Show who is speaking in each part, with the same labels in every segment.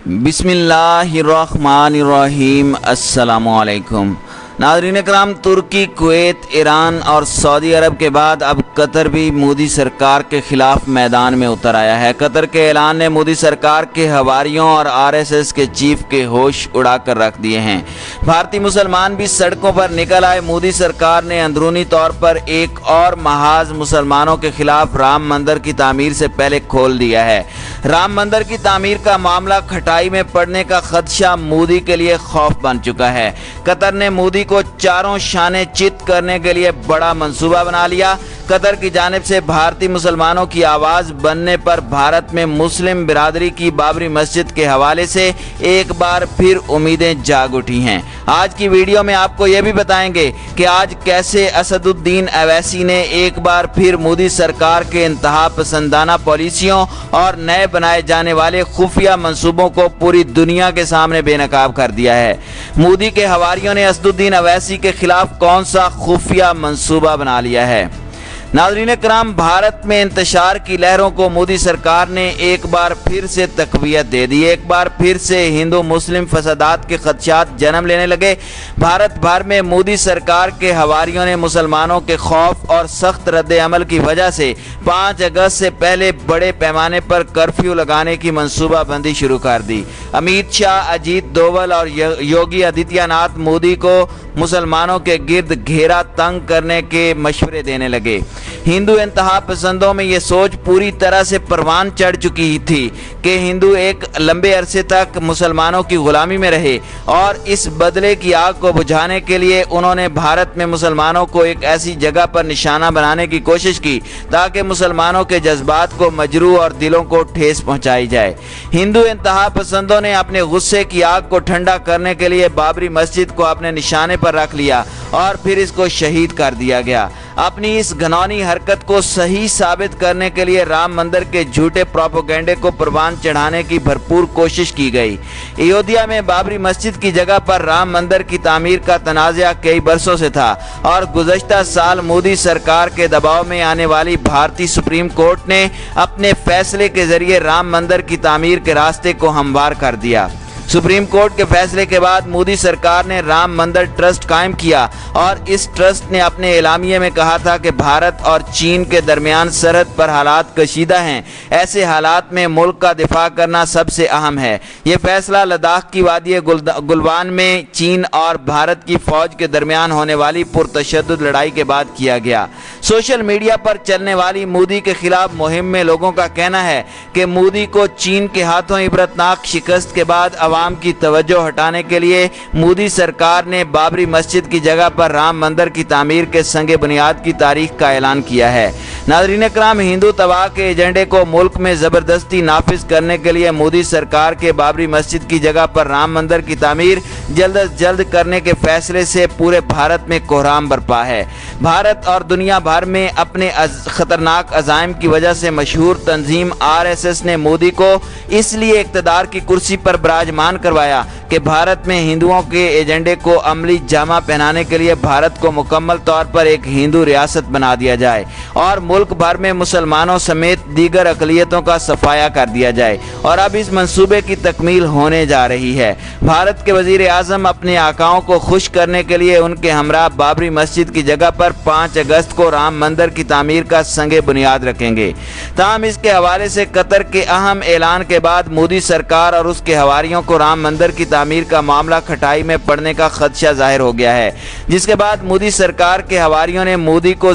Speaker 1: बिस्मिल्लाहिर्रहमानिर्रहीम। अस्सलामुअलैकुम नाज़रीन इकराम, तुर्की, कुवैत, ईरान और सऊदी अरब के बाद अब कतर भी मोदी सरकार के खिलाफ मैदान में उतर आया है। कतर के ऐलान ने मोदी सरकार के हवारियों और आरएसएस के चीफ के होश उड़ा कर रख दिए हैं। भारतीय मुसलमान भी सड़कों पर निकल आए। मोदी सरकार ने अंदरूनी तौर पर एक और महाज मुसलमानों के खिलाफ राम मंदिर की तामीर से पहले खोल दिया है। राम मंदिर की तामीर का मामला खटाई में पड़ने का खदशा मोदी के लिए खौफ बन चुका है। कतर ने मोदी को चारों शाने चित करने के लिए बड़ा मंसूबा बना लिया। कतर की जानिब से भारतीय मुसलमानों की आवाज़ बनने पर भारत में मुस्लिम बिरादरी की बाबरी मस्जिद के हवाले से एक बार फिर उम्मीदें जाग उठी हैं। आज की वीडियो में आपको ये भी बताएंगे कि आज कैसे असदुद्दीन अवैसी ने एक बार फिर मोदी सरकार के इंतहा पसंदाना पॉलिसियों और नए बनाए जाने वाले खुफिया मंसूबों को पूरी दुनिया के सामने बेनकाब कर दिया है। मोदी के हवारियों ने असदुद्दीन अवैसी के खिलाफ कौन सा खुफिया मंसूबा बना लिया है। नाज़रीन किराम, भारत में इंतशार की लहरों को मोदी सरकार ने एक बार फिर से तक़वियत दे दी। एक बार फिर से हिंदू मुस्लिम फसादात के खदशात जन्म लेने लगे। भारत भर में मोदी सरकार के हवारियों ने मुसलमानों के खौफ और सख्त रद्द अमल की वजह से 5 अगस्त से पहले बड़े पैमाने पर कर्फ्यू लगाने की मनसूबाबंदी शुरू कर दी। अमित शाह, अजीत डोवल और योगी आदित्यनाथ मोदी को मुसलमानों के गिर्द घेरा तंग करने के मशवरे देने लगे। हिंदू इंतहा पसंदों में ये सोच पूरी तरह से परवान चढ़ चुकी थी कि हिंदू एक लंबे अरसे तक मुसलमानों की गुलामी में रहे, और इस बदले की आग को बुझाने के लिए उन्होंने भारत में मुसलमानों को एक ऐसी जगह पर निशाना बनाने की कोशिश की ताकि मुसलमानों के जज्बात को मजरू और दिलों को ठेस पहुंचाई जाए। हिंदू इंतहा पसंदों ने अपने गुस्से की आग को ठंडा करने के लिए बाबरी मस्जिद को अपने निशाने पर रख लिया और फिर इसको शहीद कर दिया गया। अपनी इस घिनौनी हरकत को सही साबित करने के लिए राम मंदिर के झूठे प्रोपेगेंडे को परवान चढ़ाने की भरपूर कोशिश की गई। अयोध्या में बाबरी मस्जिद की जगह पर राम मंदिर की तामीर का तनाज़ा कई बरसों से था और गुज़श्ता साल मोदी सरकार के दबाव में आने वाली भारतीय सुप्रीम कोर्ट ने अपने फैसले के जरिए राम मंदिर की तामीर के रास्ते को हमवार कर दिया। सुप्रीम कोर्ट के फैसले के बाद मोदी सरकार ने राम मंदिर ट्रस्ट कायम किया और इस ट्रस्ट ने अपने एलामिये में कहा था कि भारत और चीन के दरमियान सरहद पर हालात कशीदा हैं। ऐसे हालात में मुल्क का दिफा करना सबसे अहम है। ये फैसला लद्दाख की वादी गुलवान में चीन और भारत की फौज के दरमियान होने वाली पुरतशद्दुद लड़ाई के बाद किया गया। सोशल मीडिया पर चलने वाली मोदी के खिलाफ मुहिम में लोगों का कहना है कि मोदी को चीन के हाथों इबरतनाक शिकस्त के बाद आवाम की तवज्जो हटाने के लिए मोदी सरकार ने बाबरी मस्जिद की जगह पर राम मंदिर की तामीर के संगे बुनियाद की तारीख का ऐलान किया है। नाज़रीन इकराम, हिंदू तबाह के एजेंडे को मुल्क में ज़बरदस्ती नाफिज करने के लिए मोदी सरकार के बाबरी मस्जिद की जगह पर राम मंदिर की तामीर जल्द अज जल्द करने के फैसले से पूरे भारत में कोहराम बरपा है। भारत और दुनिया भर में अपने खतरनाक अज़ाइम की वजह से मशहूर तंजीम आरएसएस ने मोदी को इसलिए इक़्तिदार की कुर्सी पर विराजमान करवाया कि भारत में हिंदुओं के एजेंडे को अमली जामा पहनाने के लिए भारत को मुकम्मल तौर पर एक हिंदू रियासत बना दिया जाए और मुल्क भर में मुसलमानों समेत दीगर अक़लियतों का सफाया कर दिया जाए। और अब इस मंसूबे की तकमील होने जा रही है। भारत के वज़ीर आज़म अपने आकाओं को खुश करने के लिए उनके हमरा बाबरी मस्जिद की जगह पर 5 अगस्त को राम मंदिर की तामीर का संगे बुनियाद रखेंगे। ताहम इसके हवाले से कतर के अहम ऐलान के बाद मोदी सरकार और उसके हवारियों को राम मंदिर की तामीर का मामला खटाई में पड़ने का खदशा जाहिर हो गया है, जिसके बाद मोदी सरकार के हवारियों ने मोदी को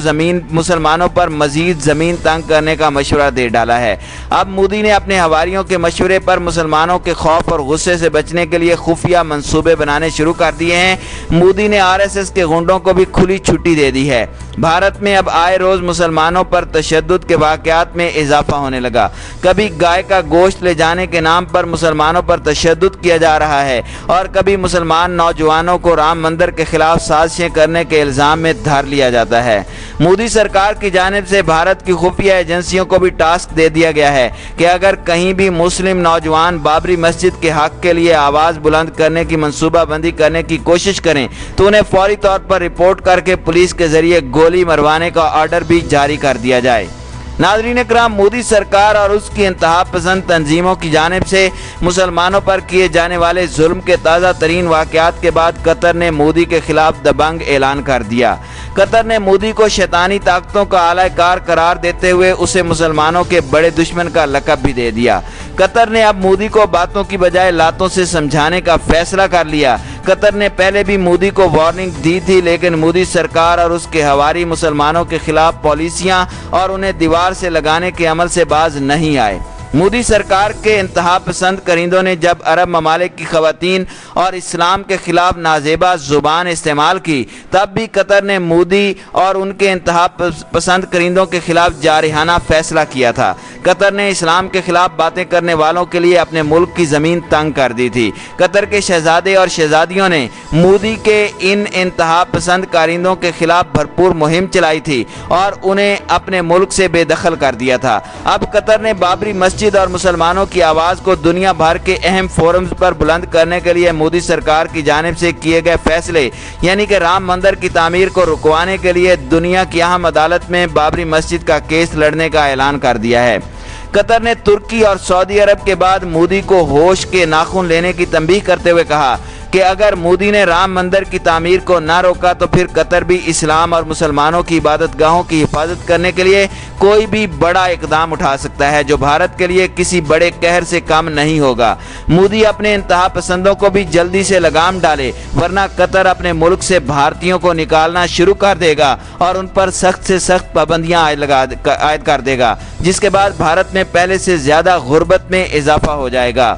Speaker 1: मुसलमानों पर मजीद ज़मीन तंग करने का मशवरा दे डाला है। अब मोदी ने अपने हवारियों के मशवरे पर मुसलमानों के खौफ और गुस्से से बचने के लिए खुफिया मंसूबे बनाने शुरू कर दिए हैं। मोदी ने आरएसएस के गुंडों को भी खुली छुट्टी दे दी है। भारत में अब आए रोज़ मुसलमानों पर तशद्दुद के वाक़यात में इजाफा होने लगा। कभी गाय का गोश्त ले जाने के नाम पर मुसलमानों पर तशद्दुद किया जा रहा है और कभी मुसलमान नौजवानों को राम मंदिर के खिलाफ साजिशें करने के इल्ज़ाम में धर लिया जाता है। मोदी सरकार की जानिब से भारत की खुफिया एजेंसियों को भी टास्क दे दिया गया है कि अगर कहीं भी मुस्लिम नौजवान बाबरी मस्जिद के हक़ के लिए आवाज़ बुलंद करने की मनसूबाबंदी करने की कोशिश करें तो उन्हें फौरी तौर पर रिपोर्ट करके पुलिस के जरिए गोली मरवाने का ऑर्डर भी जारी कर दिया जाए। नाज़रीन इकराम, मोदी सरकार और उसकी इंतहा पसंद तंजीमों की जानिब से मुसलमानों पर किए जाने वाले जुल्म के ताज़ा तरीन वाक़यात के बाद कतर ने मोदी के खिलाफ दबंग ऐलान कर दिया। कतर ने मोदी को शैतानी ताकतों का आलाकार करार देते हुए उसे मुसलमानों के बड़े दुश्मन का लक़ब भी दे दिया। कतर ने अब मोदी को बातों की बजाय लातों से समझाने का फैसला कर लिया। कतर ने पहले भी मोदी को वार्निंग दी थी, लेकिन मोदी सरकार और उसके हवारी मुसलमानों के खिलाफ पॉलिसियां और उन्हें दीवार से लगाने के अमल से बाज नहीं आए। मोदी सरकार के इंतहा पसंद करिंदों ने जब अरब ममालिक की खवातीन और इस्लाम के खिलाफ नाजेबा जुबान इस्तेमाल की, तब भी कतर ने मोदी और उनके इंतहा पसंद करिंदों के खिलाफ जारहाना फैसला किया था। कतर ने इस्लाम के खिलाफ बातें करने वालों के लिए अपने मुल्क की ज़मीन तंग कर दी थी। कतर के शहजादे और शहजादियों ने मोदी के इन इंतहा पसंद कारिंदों के खिलाफ भरपूर मुहिम चलाई थी और उन्हें अपने मुल्क से बेदखल कर दिया था। अब कतर ने बाबरी मस्जिद और मुसलमानों की आवाज़ को दुनिया भर के अहम फोरम्स पर बुलंद करने के लिए मोदी सरकार की जानिब से किए गए फैसले यानी कि राम मंदिर की तामीर को रुकवाने के लिए दुनिया की अहम अदालत में बाबरी मस्जिद का केस लड़ने का ऐलान कर दिया है। कतर ने तुर्की और सऊदी अरब के बाद मोदी को होश के नाखून लेने की तंबीह करते हुए कहा कि अगर मोदी ने राम मंदिर की तामीर को ना रोका तो फिर कतर भी इस्लाम और मुसलमानों की इबादत गाहों की हिफाजत करने के लिए कोई भी बड़ा इकदाम उठा सकता है, जो भारत के लिए किसी बड़े कहर से कम नहीं होगा। मोदी अपने इंतहा पसंदों को भी जल्दी से लगाम डाले, वरना कतर अपने मुल्क से भारतीयों को निकालना शुरू कर देगा और उन पर सख्त से सख्त पाबंदियां आयद कर देगा, जिसके बाद भारत में पहले से ज्यादा गुर्बत में इजाफा हो जाएगा।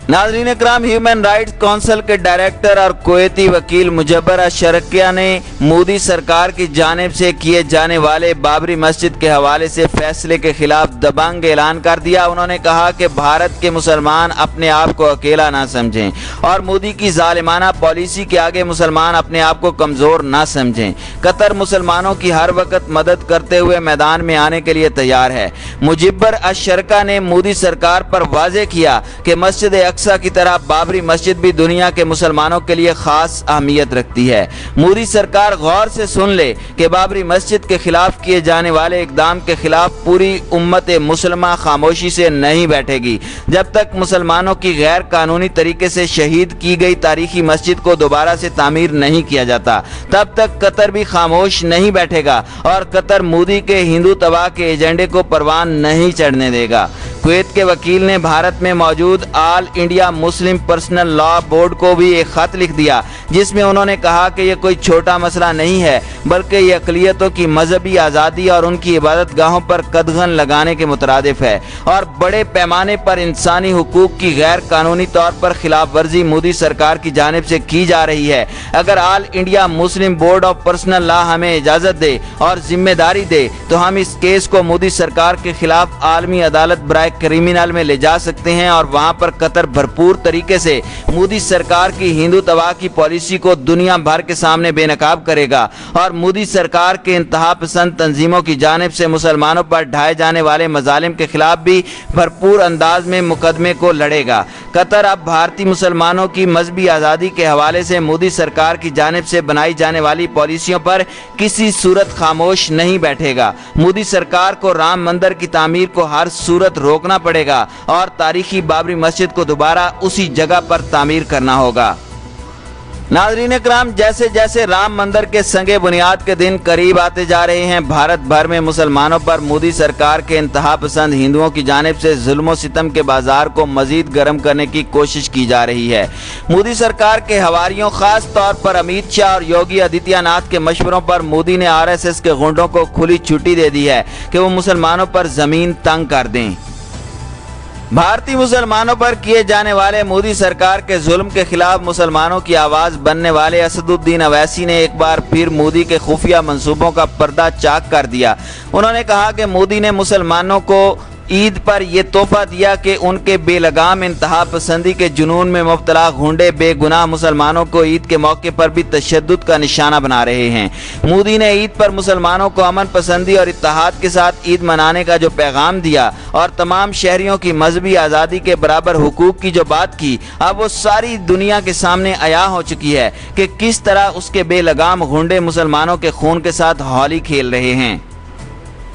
Speaker 1: नाज़रीन इकराम, ह्यूमन राइट्स काउंसिल के डायरेक्टर और कुवैती वकील मुजब्बर अशरकिया ने मोदी सरकार की जानिब से किए जाने वाले बाबरी मस्जिद के हवाले से फैसले के खिलाफ दबंग ऐलान कर दिया। उन्होंने कहा कि भारत के मुसलमान अपने आप को अकेला ना समझें और मोदी की जालिमाना पॉलिसी के आगे मुसलमान अपने आप को कमज़ोर ना समझें। कतर मुसलमानों की हर वक्त मदद करते हुए मैदान में आने के लिए तैयार है। मुजब्बर अशरका ने मोदी सरकार पर वाज़ेह किया कि मस्जिद अक्सा की तरह बाबरी मस्जिद भी दुनिया के मुसलमानों के लिए खास अहमियत रखती है। मोदी सरकार गौर से सुन ले कि बाबरी मस्जिद के खिलाफ किए जाने वाले इकदाम के खिलाफ पूरी उम्मत मुसलमान खामोशी से नहीं बैठेगी। जब तक मुसलमानों की गैर कानूनी तरीके से शहीद की गई तारीखी मस्जिद को दोबारा से तामीर नहीं किया जाता, तब तक कतर भी खामोश नहीं बैठेगा और कतर मोदी के हिंदू तबाह के एजेंडे को परवान नहीं चढ़ने देगा। कुवैत के वकील ने भारत में मौजूद all India Muslim personal law board को भी एक खत लिख दिया, जिसमें उन्होंने कहा कि यह कोई छोटा मसला नहीं है, बल्कि ये अक़लियतों की मजहबी आज़ादी और उनकी इबादत गाहों पर कदगन लगाने के मुतरादिफ है और बड़े पैमाने पर इंसानी हुकूक की गैर कानूनी तौर पर खिलाफ वर्जी मोदी सरकार की जानिब से की जा रही है। अगर all India Muslim board of personal law हमें इजाज़त दे और जिम्मेदारी दे तो हम इस केस को मोदी सरकार के खिलाफ आलमी अदालत बराए क्रिमिनल में ले जा सकते हैं और वहां पर कतर भरपूर तरीके से मोदी सरकार की हिंदू तबाह की पॉलिसी को दुनिया भर के सामने बेनकाब करेगा और मोदी सरकार के इंतहा पसंद तंजीमों की जानिब से मुसलमानों पर ढाए जाने वाले मजालिम के खिलाफ भी भरपूर अंदाज में मुकदमे को लड़ेगा। कतर अब भारतीय मुसलमानों की मजहबी आज़ादी के हवाले से मोदी सरकार की जानिब से बनाई जाने वाली पॉलिसियों पर किसी सूरत खामोश नहीं बैठेगा। मोदी सरकार को राम मंदिर की तामीर को हर सूरत रोकना पड़ेगा और तारीखी बाबरी मस्जिद को दोबारा उसी जगह पर तामीर करना होगा। नाज़रीन इकराम, जैसे जैसे राम मंदिर के संगे बुनियाद के दिन करीब आते जा रहे हैं, भारत भर में मुसलमानों पर मोदी सरकार के इंतहा पसंद हिंदुओं की जानिब से जुल्म सितम के बाजार को मजीद गर्म करने की कोशिश की जा रही है। मोदी सरकार के हवारियों, खास तौर पर अमित शाह और योगी आदित्यनाथ के मशवरों पर मोदी ने RSS के गुंडों को खुली छुट्टी दे दी है कि वो मुसलमानों पर जमीन तंग कर दें। भारतीय मुसलमानों पर किए जाने वाले मोदी सरकार के जुल्म के खिलाफ मुसलमानों की आवाज़ बनने वाले असदुद्दीन अवैसी ने एक बार फिर मोदी के खुफिया मंसूबों का पर्दा चाक कर दिया। उन्होंने कहा कि मोदी ने मुसलमानों को ईद पर यह तोहफा दिया कि उनके बेलगाम इंतहा पसंदी के जुनून में मुब्तला गुंडे बेगुनाह मुसलमानों को ईद के मौके पर भी तशद्दुद का निशाना बना रहे हैं। मोदी ने ईद पर मुसलमानों को अमन पसंदी और इत्तेहाद के साथ ईद मनाने का जो पैगाम दिया और तमाम शहरियों की मजहबी आज़ादी के बराबर हुकूक की जो बात की, अब वो सारी दुनिया के सामने अया हो चुकी है कि किस तरह उसके बेलगाम गुंडे मुसलमानों के खून के साथ होली खेल रहे हैं।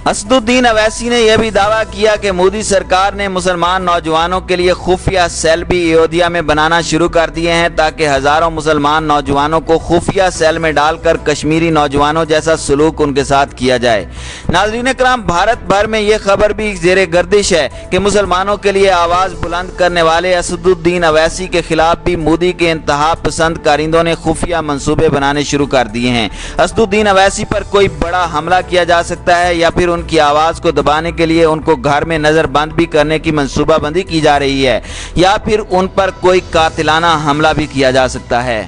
Speaker 1: اسدالدین اویسی نے یہ بھی دعویٰ کیا کہ مودی سرکار نے مسلمان نوجوانوں کے لیے خفیہ سیل بھی ایودھیا میں بنانا شروع کر دیے ہیں تاکہ ہزاروں مسلمان نوجوانوں کو خفیہ سیل میں ڈال کر کشمیری نوجوانوں جیسا سلوک ان کے ساتھ کیا جائے۔ ناظرین کرام، بھارت بھر میں یہ خبر بھی زیر گردش ہے کہ مسلمانوں کے لیے آواز بلند کرنے والے اسدالدین اویسی کے خلاف بھی مودی کے انتہا پسند کارندوں نے خفیہ منصوبے بنانے شروع کر دیے ہیں۔ اسدالدین اویسی پر کوئی بڑا حملہ کیا جا سکتا ہے یا پھر ان کی آواز کو دبانے کے لیے ان کو گھر میں نظر بند بھی کرنے کی منصوبہ بندی کی جا رہی ہے، یا پھر ان پر کوئی قاتلانہ حملہ بھی کیا جا سکتا ہے۔